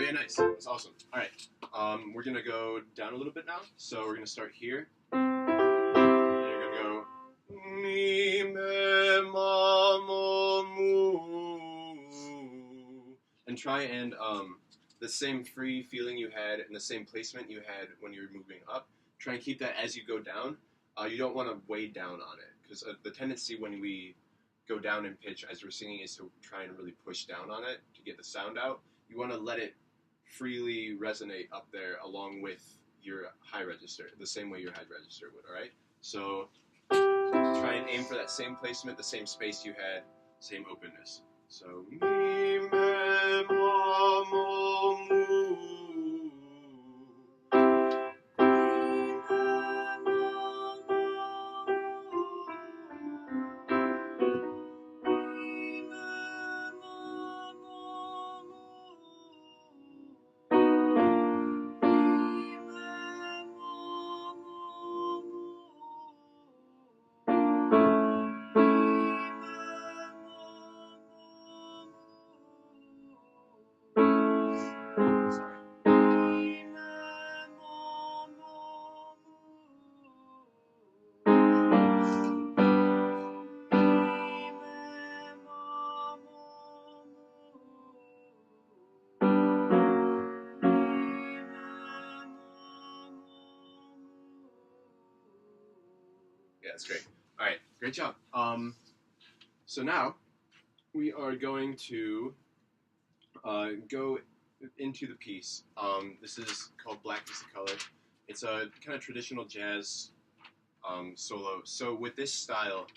Okay, nice. That's awesome. All right. We're gonna go down a little bit now. So we're gonna start here. And you're gonna go mi me ma mo mu, and try and the same free feeling you had and the same placement you had when you were moving up. Try and keep that as you go down. You don't want to weigh down on it because the tendency when we go down in pitch as we're singing is to try and really push down on it to get the sound out. You want to let it freely resonate up there along with your high register, the same way your high register would, all right? So try and aim for that same placement, the same space you had, same openness. So mi me ma mo mu. Yeah, that's great. All right, great job. So now we are going to go into the piece. This is called Black is the Color. It's a kind of traditional jazz solo. So with this style,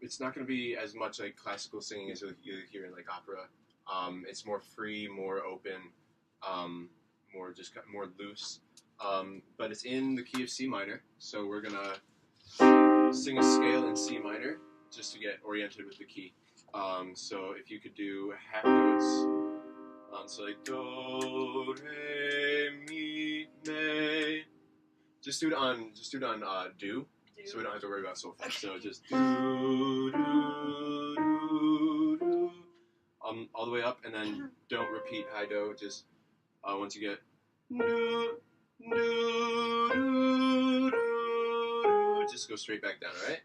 it's not going to be as much like classical singing as you hear in like opera. It's more free, more open, more loose. But it's in the key of C minor. So we're gonna sing a scale in C minor just to get oriented with the key. So if you could do half notes, so like do, re, mi, me. Just do it on do, so we don't have to worry about solfege. So just do, all the way up, and then don't repeat high do. Just once you get do, just go straight back down. All right?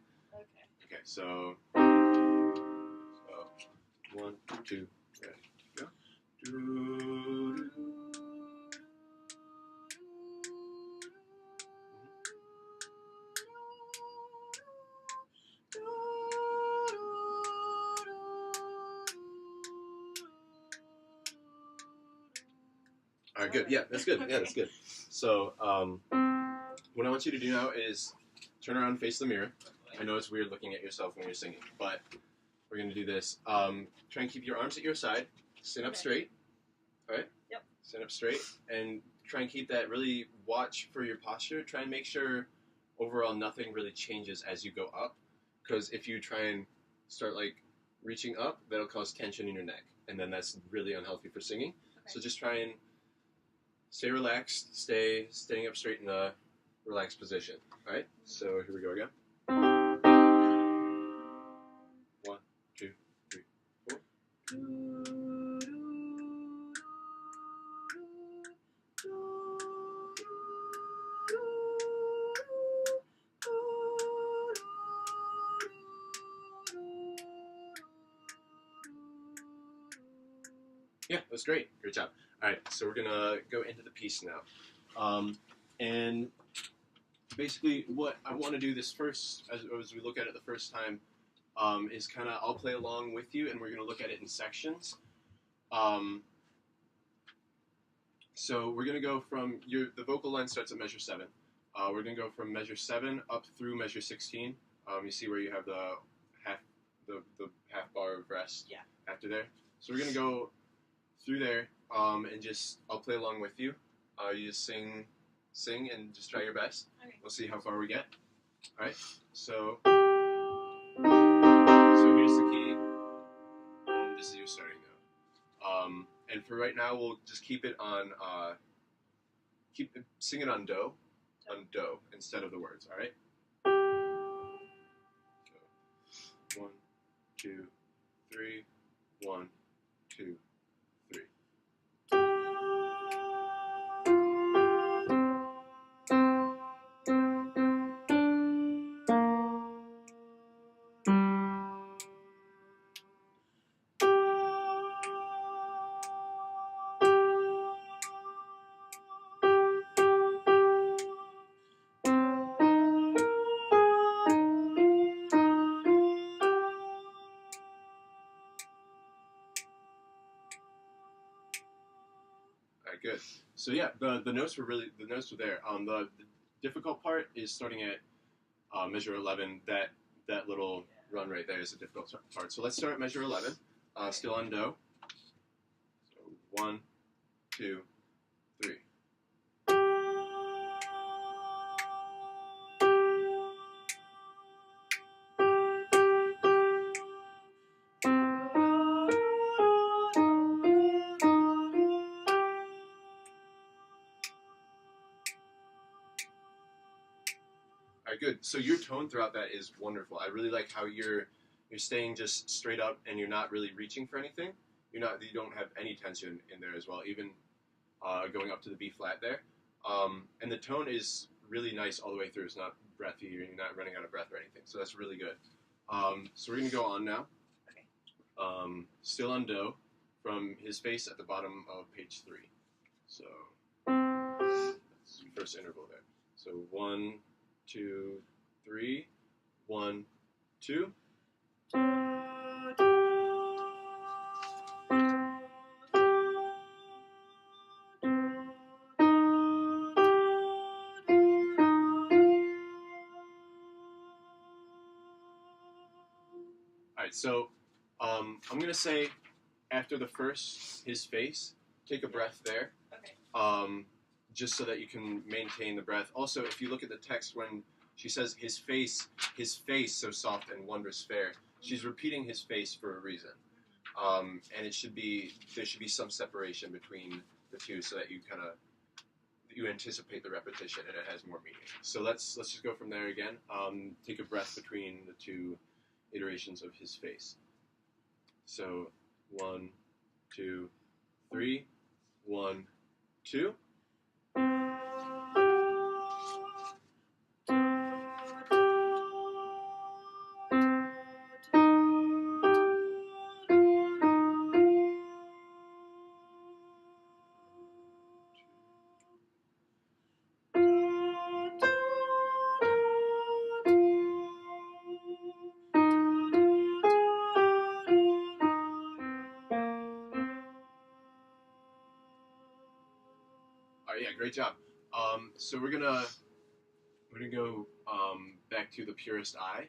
Okay. So 1, 2, ready, go. Do. All right, good. Yeah, that's good. Yeah, that's good. So, what I want you to do now is turn around and face the mirror. I know it's weird looking at yourself when you're singing, but we're going to do this. Try and keep your arms at your side. Stand up straight. All right? Yep. Stand up straight. And try and keep that, really watch for your posture. Try and make sure overall nothing really changes as you go up. Because if you try and start like reaching up, that'll cause tension in your neck. And then that's really unhealthy for singing. Okay. So just try and stay relaxed, staying up straight in a relaxed position. All right? So here we go again. 1, 2, 3, 4. Yeah, that's great. Great job. All right, so we're going to go into the piece now. And basically what I want to do this first, as we look at it the first time, is kind of, I'll play along with you, and we're going to look at it in sections. So we're going to go from, the vocal line starts at measure 7. We're going to go from measure 7 up through measure 16. You see where you have the half bar of rest after there. So we're going to go through there, and just, I'll play along with you. You just sing and just try your best. Okay. We'll see how far we get. All right. So here's the key, and this is your starting note. And for right now, we'll just keep it on, sing it on do instead of the words. All right. So 1, 2, 3. 1, 2, 3. So yeah, the notes were there. The difficult part is starting at measure 11. That little run right there is the difficult part. So let's start at measure 11. Still on do. So 1, 2, 3. All right, good. So your tone throughout that is wonderful. I really like how you're staying just straight up and you're not really reaching for anything. You don't have any tension in there as well, even going up to the B flat there. And the tone is really nice all the way through. It's not breathy. You're not running out of breath or anything. So that's really good. So we're gonna go on now. Okay. Still on do, from his face at the bottom of page 3. So that's the first interval there. So 1, 2, 3, 1, 2. All right, so I'm gonna say after the first his face, take a breath there. Okay. Just so that you can maintain the breath. Also, if you look at the text when she says his face so soft and wondrous fair, she's repeating his face for a reason. And there should be some separation between the two so that you anticipate the repetition and it has more meaning. So let's just go from there again. Take a breath between the two iterations of his face. So 1, 2, 3, 1, 2. All right, yeah, great job. So we're gonna go back to the purest I,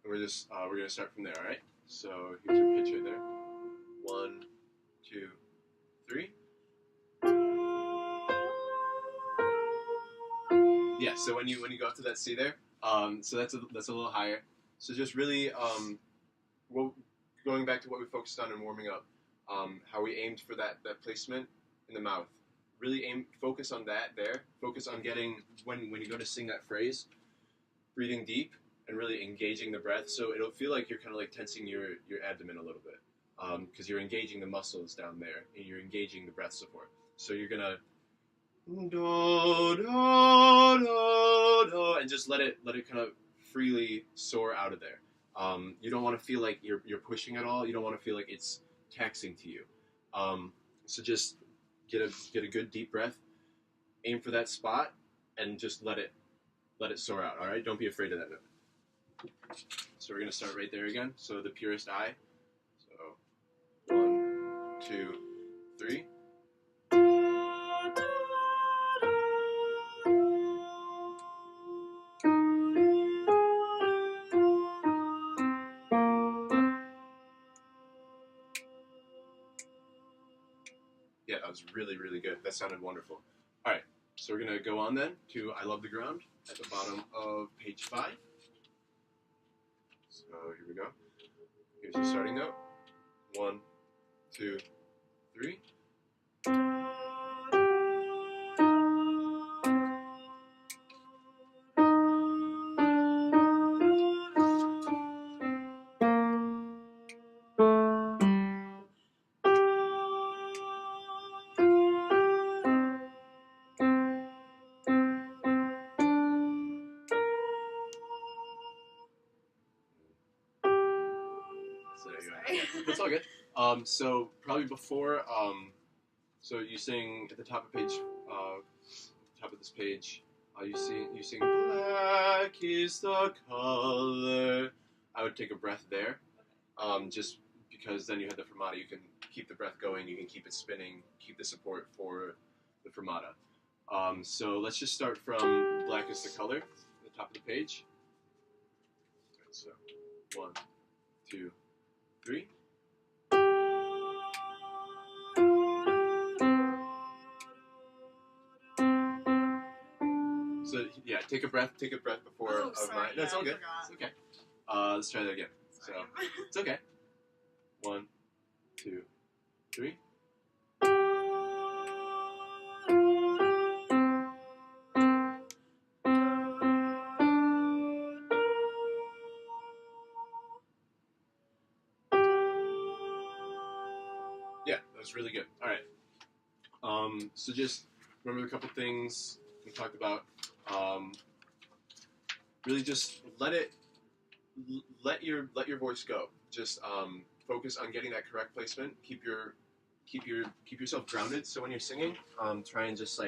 and we're gonna start from there. All right. So here's your pitch right there. 1, 2, 3. Yeah. So when you go up to that C there, so that's a little higher. So just really, going back to what we focused on in warming up, how we aimed for that placement in the mouth. Really focus on that there. Focus on getting, when you go to sing that phrase, breathing deep and really engaging the breath. So it'll feel like you're kind of like tensing your abdomen a little bit, because you're engaging the muscles down there and you're engaging the breath support. So you're gonna do, do, do, do, and just let it kind of freely soar out of there. You don't want to feel like you're pushing at all. You don't want to feel like it's taxing to you. So just get a good deep breath, aim for that spot, and just let it soar out. All right, don't be afraid of that note. So we're gonna start right there again. So the purest I. So 1, 2, 3. Yeah, that was really, really good. That sounded wonderful. All right, so we're going to go on then to I Love the Ground at the bottom of page 5. So here we go. Here's your starting note. 1, 2, 3. So there you go. That's all good. So probably before, so you sing at the top of this page. You sing black is the color. I would take a breath there, just because then you have the fermata. You can keep the breath going. You can keep it spinning. Keep the support for the fermata. So let's just start from black is the color, at the top of the page. Right, so 1, 2, 3. So yeah, take a breath before Oh, of sorry, mine. No, it's yeah, all I good. forgot. It's okay. Let's try that again. Sorry. So it's okay. 1, 2, 3. Yeah, that was really good. All right. So just remember a couple things we talked about. Really, just let your voice go. Just focus on getting that correct placement. Keep yourself grounded. So when you're singing, try and just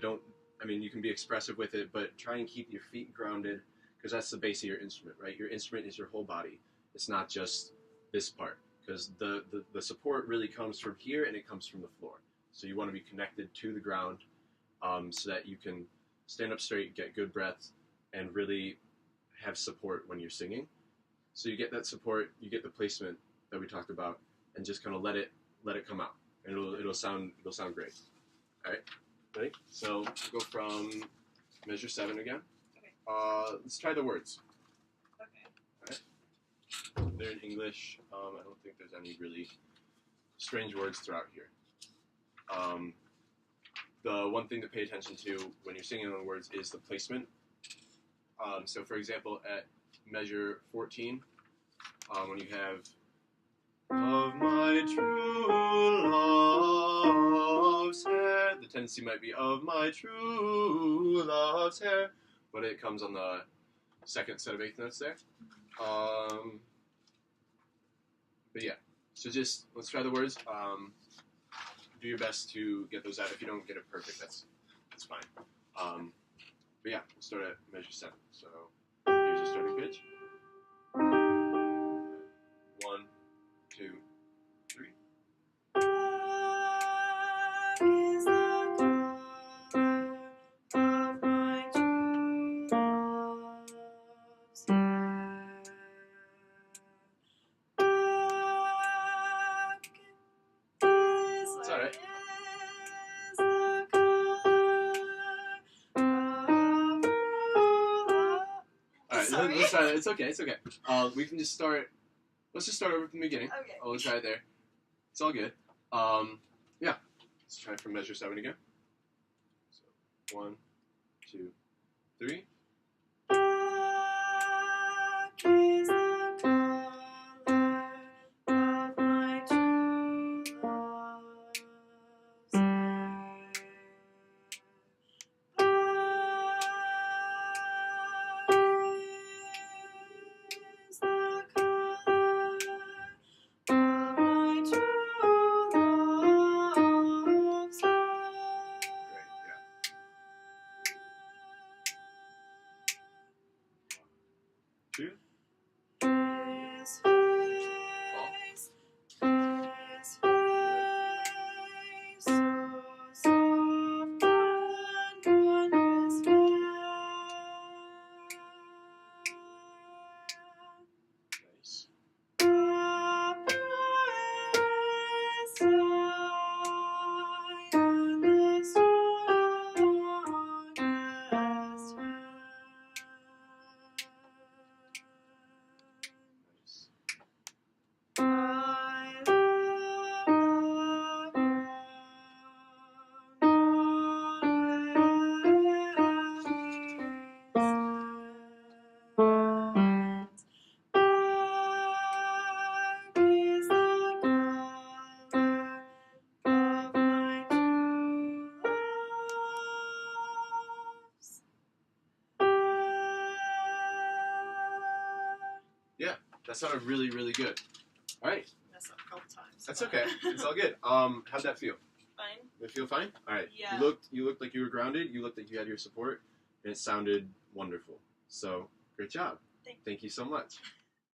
don't. I mean, you can be expressive with it, but try and keep your feet grounded because that's the base of your instrument, right? Your instrument is your whole body. It's not just this part because the support really comes from here and it comes from the floor. So you want to be connected to the ground so that you can stand up straight, get good breath, and really have support when you're singing. So you get that support, you get the placement that we talked about, and just kind of let it come out, and it'll sound great. All right, ready? So we'll go from measure 7 again. Okay. Let's try the words. Okay. They're in English. I don't think there's any really strange words throughout here. The one thing to pay attention to when you're singing on words is the placement. So, for example, at measure 14, when you have of my true love's hair, the tendency might be of my true love's hair, but it comes on the second set of eighth notes there. But yeah, so just let's try the words. Do your best to get those out. If you don't get it perfect, that's fine. But yeah, we'll start at measure 7. So here's your starting pitch. 1, 2, 3. It's all right. Let's try that. It's okay. It's okay. We can just start. Let's just start over from the beginning. Okay. We'll try it there. It's all good. Yeah. Let's try from measure 7 again. So 1, 2, 3. Two. Nice. Yeah, that sounded really, really good. All right. Messed up a couple times. That's but- okay. It's all good. How'd that feel? Fine. Did it feel fine? All right. Yeah. You looked like you were grounded. You looked like you had your support, and it sounded wonderful. So great job. Thank you. Thank you so much.